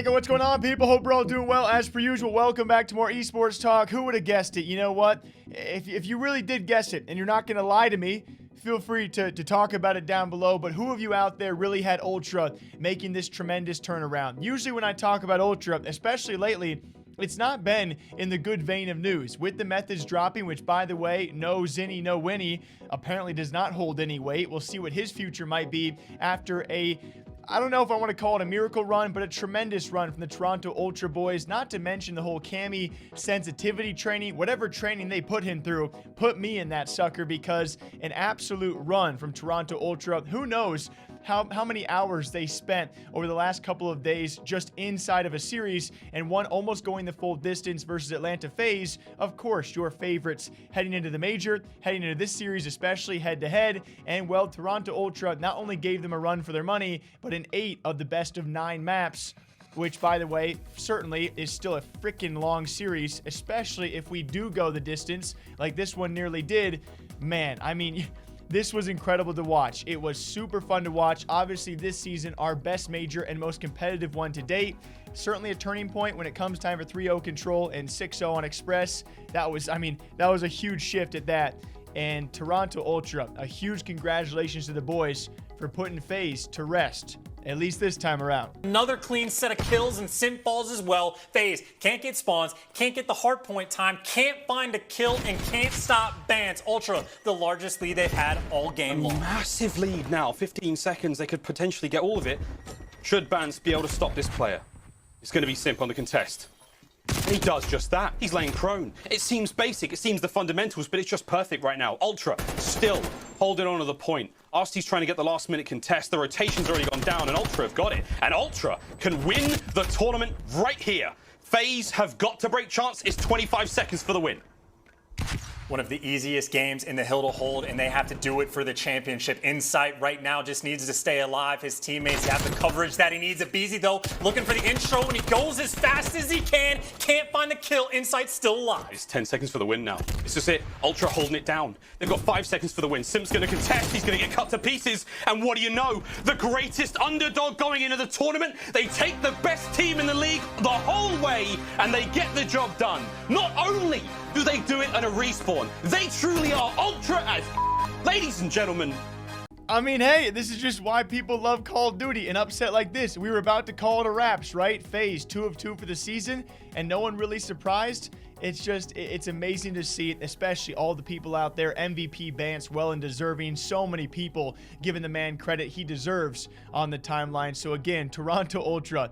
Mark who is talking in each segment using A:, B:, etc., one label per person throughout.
A: What's going on, people? Hope we're all doing well. As per usual, welcome back to more esports talk. Who would have guessed it? You know what? If you really did guess it, and you're not going to lie to me, feel free to talk about it down below. But who of you out there really had Ultra making this tremendous turnaround? Usually when I talk about Ultra, especially lately, it's not been in the good vein of news. With the methods dropping, which, by the way, no Zinni, no Winnie, apparently does not hold any weight. We'll see what his future might be after I don't know if I want to call it a miracle run, but a tremendous run from the Toronto Ultra boys, not to mention the whole Cammy sensitivity training. Whatever training they put him through, put me in that sucker, because an absolute run from Toronto Ultra. Who knows how many hours they spent over the last couple of days just inside of a series, and one almost going the full distance versus Atlanta FaZe. Of course, your favorites heading into the major, heading into this series, especially head-to-head. And, well, Toronto Ultra not only gave them a run for their money, but in 8 of the best of 9 maps, which, by the way, certainly is still a freaking long series, especially if we do go the distance like this one nearly did. Man, I mean, this was incredible to watch. It was super fun to watch. Obviously, this season, our best major and most competitive one to date. Certainly a turning point when it comes time for 3-0 control and 6-0 on Express. That was a huge shift at that. And Toronto Ultra, a huge congratulations to the boys for putting FaZe to rest, at least this time around.
B: Another clean set of kills and synth balls as well. FaZe can't get spawns, can't get the hard point time, can't find a kill, and can't stop bans. Ultra, the largest lead they've had all game long.
C: Massive lead now, 15 seconds. They could potentially get all of it. Should Bans be able to stop this player? It's going to be Simp on the contest. And he does just that. He's laying prone. It seems basic, it seems the fundamentals, but it's just perfect right now. Ultra still holding on to the point. Arsty's trying to get the last minute contest. The rotation's already gone down, and Ultra have got it. And Ultra can win the tournament right here. FaZe have got to break chance. It's 25 seconds for the win.
B: One of the easiest games in the hill to hold, and they have to do it for the championship. Insight right now just needs to stay alive. His teammates have the coverage that he needs. Abizi, though, looking for the intro, and he goes as fast as he can. Can't find the kill. Insight's still alive.
C: It's 10 seconds for the win now. It's just it. Ultra holding it down. They've got 5 seconds for the win. Simp's going to contest. He's going to get cut to pieces. And what do you know? The greatest underdog going into the tournament. They take the best team in the league the whole way, and they get the job done. Not only do they do it at a respawn, they truly are Ultra as ladies and gentlemen.
A: I mean, hey, this is just why people love Call of Duty. An upset like this, we were about to call it a wraps, right? FaZe 2 of 2 for the season, and no one really surprised. It's amazing to see, especially all the people out there. MVP Bance, well and deserving. So many people giving the man credit he deserves on the timeline. So again, Toronto Ultra,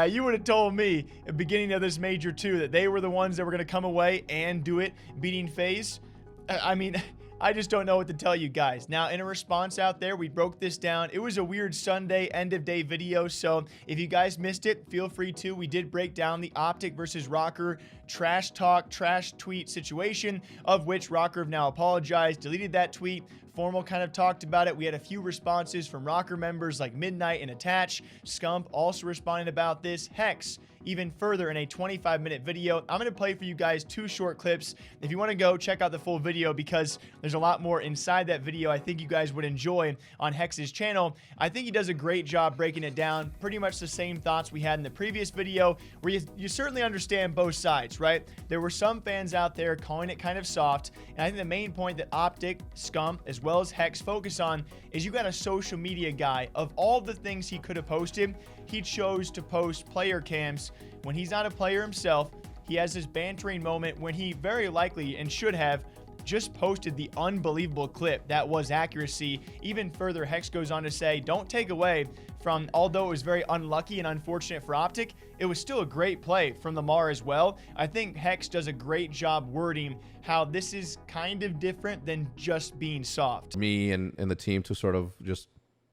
A: you would have told me at the beginning of this major too that they were the ones that were going to come away and do it, beating FaZe. I mean, I just don't know what to tell you guys. Now, in a response out there, we broke this down. It was a weird Sunday end-of-day video, so if you guys missed it, feel free to. We did break down the OpTic versus Rokkr trash talk, trash tweet situation, of which Rokkr have now apologized, deleted that tweet. Formal kind of talked about it. We had a few responses from Rokkr members like Midnight and Attach. Scump also responding about this. HECZ even further in a 25-minute video. I'm going to play for you guys 2 short clips. If you want to go check out the full video, because there's a lot more inside that video I think you guys would enjoy on HECZ's channel. I think he does a great job breaking it down. Pretty much the same thoughts we had in the previous video, where you certainly understand both sides, right? There were some fans out there calling it kind of soft, and I think the main point that OpTic, Scump, as well as HECZ focus on is you got a social media guy. Of all the things he could have posted, he chose to post player cams when he's not a player himself. He has this bantering moment when he very likely and should have just posted the unbelievable clip that was accuracy. Even further, HECZ goes on to say, don't take away from, although it was very unlucky and unfortunate for OpTic, it was still a great play from Lamar as well. I think HECZ does a great job wording how this is kind of different than just being soft.
D: Me and the team to sort of just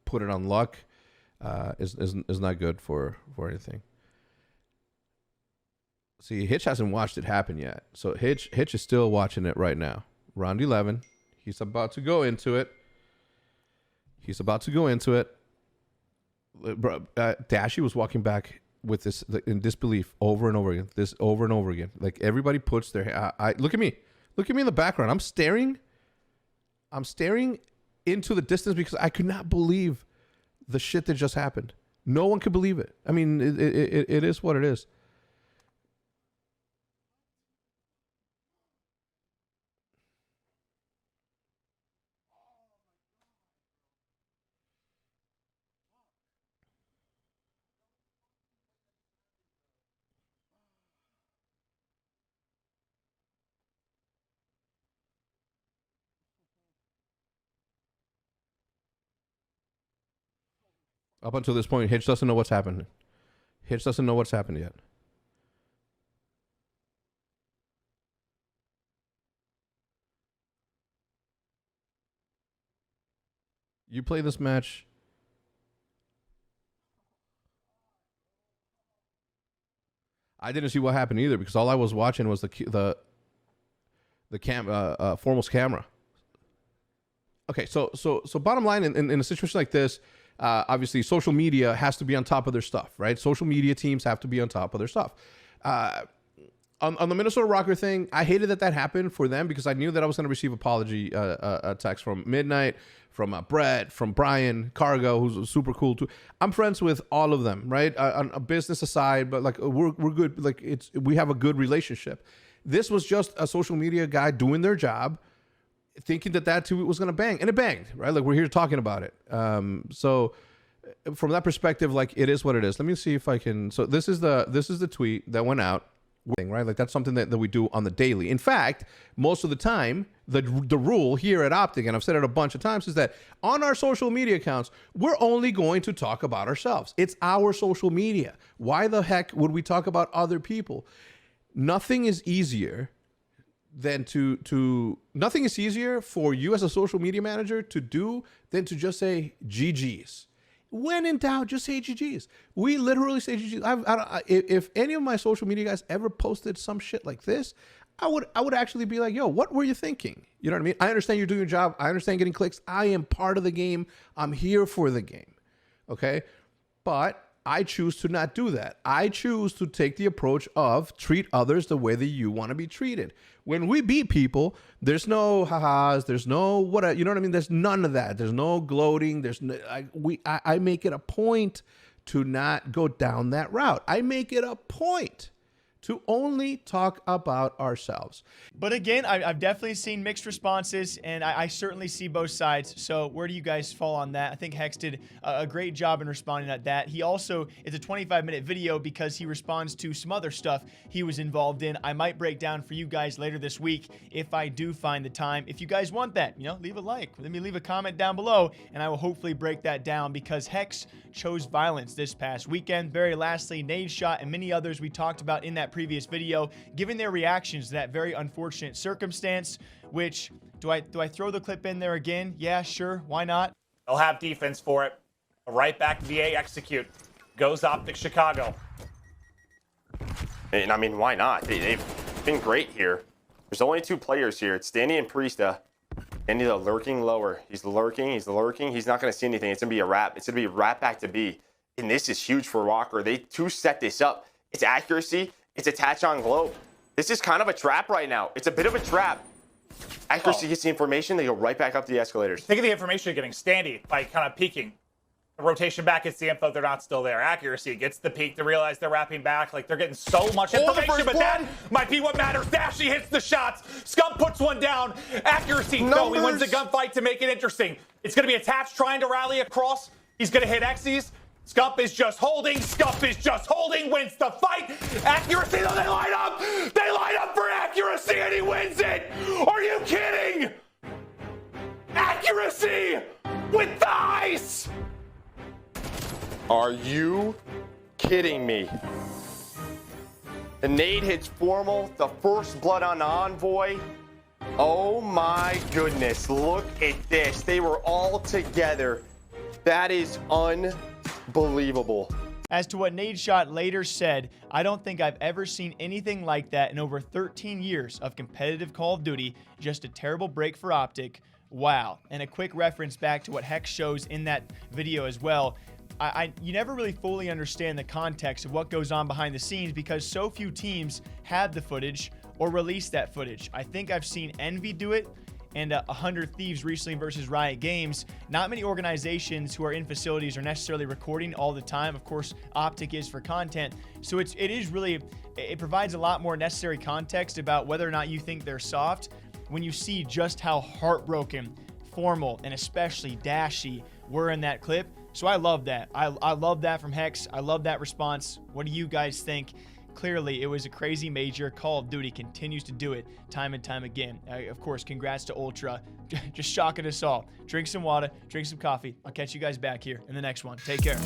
D: put it on luck is not good for anything. See, Hitch hasn't watched it happen yet. So Hitch is still watching it right now. Round 11. He's about to go into it. Dashy was walking back with this in disbelief over and over again. Like, everybody puts their look at me in the background. I'm staring into the distance because I could not believe the shit that just happened. No one could believe it. I mean, it is what it is. Up until this point, Hitch doesn't know what's happened. Hitch doesn't know what's happened yet. You play this match. I didn't see what happened either because all I was watching was the foremost camera. Okay, so bottom line in a situation like this, obviously social media has to be on top of their stuff, right? Social media teams have to be on top of their stuff. On the Minnesota Rokkr thing, I hated that happened for them because I knew that I was going to receive apology text from Midnight, from Brett, from Brian, Cargo, who's super cool too. I'm friends with all of them, right? On a business aside, but like we're good. Like we have a good relationship. This was just a social media guy doing their job, thinking that tweet was going to bang, and it banged, right? Like we're here talking about it. So from that perspective, like it is what it is. Let me see if I can. So this is the tweet that went out, right? Like that's something that we do on the daily. In fact, most of the time, the rule here at OpTic, and I've said it a bunch of times, is that on our social media accounts, we're only going to talk about ourselves. It's our social media. Why the heck would we talk about other people? Nothing is easier than nothing is easier for you as a social media manager to do than to just say GG's. When in doubt, just say GG's. We literally say GG's. If any of my social media guys ever posted some shit like this, I would actually be like, yo, what were you thinking? You know what I mean? I understand you're doing your job. I understand getting clicks. I am part of the game. I'm here for the game. Okay? But I choose to not do that. I choose to take the approach of treat others the way that you want to be treated. When we beat people, there's no ha-has, there's no what, you know what I mean? There's none of that. There's no gloating. There's no, I make it a point to not go down that route. I make it a point to only talk about ourselves.
A: But again, I've definitely seen mixed responses, and I certainly see both sides. So where do you guys fall on that? I think HECZ did a great job in responding at that. He also, it's a 25-minute video because he responds to some other stuff he was involved in. I might break down for you guys later this week if I do find the time. If you guys want that, you know, leave a like. Let me leave a comment down below, and I will hopefully break that down because HECZ chose violence this past weekend. Very lastly, Nadeshot and many others we talked about in that previous video, giving their reactions to that very unfortunate circumstance, which, do I throw the clip in there again? Yeah, sure, why not?
B: They'll have defense for it. Right back to VA execute. Goes OpTic Chicago.
E: And I mean, why not? They've been great here. There's only two players here. It's Danny and Priesta. Danny's lurking lower. He's lurking. He's not going to see anything. It's going to be a wrap. It's going to be a wrap back to B. And this is huge for Rokkr. They two set this up. It's accuracy. It's attach on globe. This is kind of a trap right now. It's a bit of a trap. Accuracy gets the information. They go right back up the escalators.
B: Think of the information you're getting. Standy by kind of peeking. The rotation back gets the info. They're not still there. Accuracy gets the peek to realize they're wrapping back. Like they're getting so much information, but that might be what matters. Dashy hits the shots. Scump puts one down. Accuracy. No, he wins the gunfight to make it interesting. It's going to be attached, trying to rally across. He's going to hit Xyz. Scump is just holding. Scump is just holding. Wins the fight. Accuracy, though, they line up. They line up for accuracy, and he wins it. Are you kidding? Accuracy with the ice.
E: Are you kidding me? The nade hits formal. The first blood on Envoy. Oh my goodness. Look at this. They were all together. That is unbelievable.
A: As to what Nadeshot later said, I don't think I've ever seen anything like that in over 13 years of competitive Call of Duty. Just a terrible break for OpTic. Wow. And a quick reference back to what HECZ shows in that video as well. You never really fully understand the context of what goes on behind the scenes because so few teams have the footage or release that footage. I think I've seen Envy do it and 100 Thieves recently versus Riot Games. Not many organizations who are in facilities are necessarily recording all the time. Of course, OpTic is for content. So it provides a lot more necessary context about whether or not you think they're soft when you see just how heartbroken Formal and especially Dashy were in that clip. So I love that. I love that from Hex. I love that response. What do you guys think? Clearly, it was a crazy major. Call of Duty continues to do it time and time again. Of course, congrats to Ultra. Just shocking us all. Drink some water, drink some coffee. I'll catch you guys back here in the next one. Take care.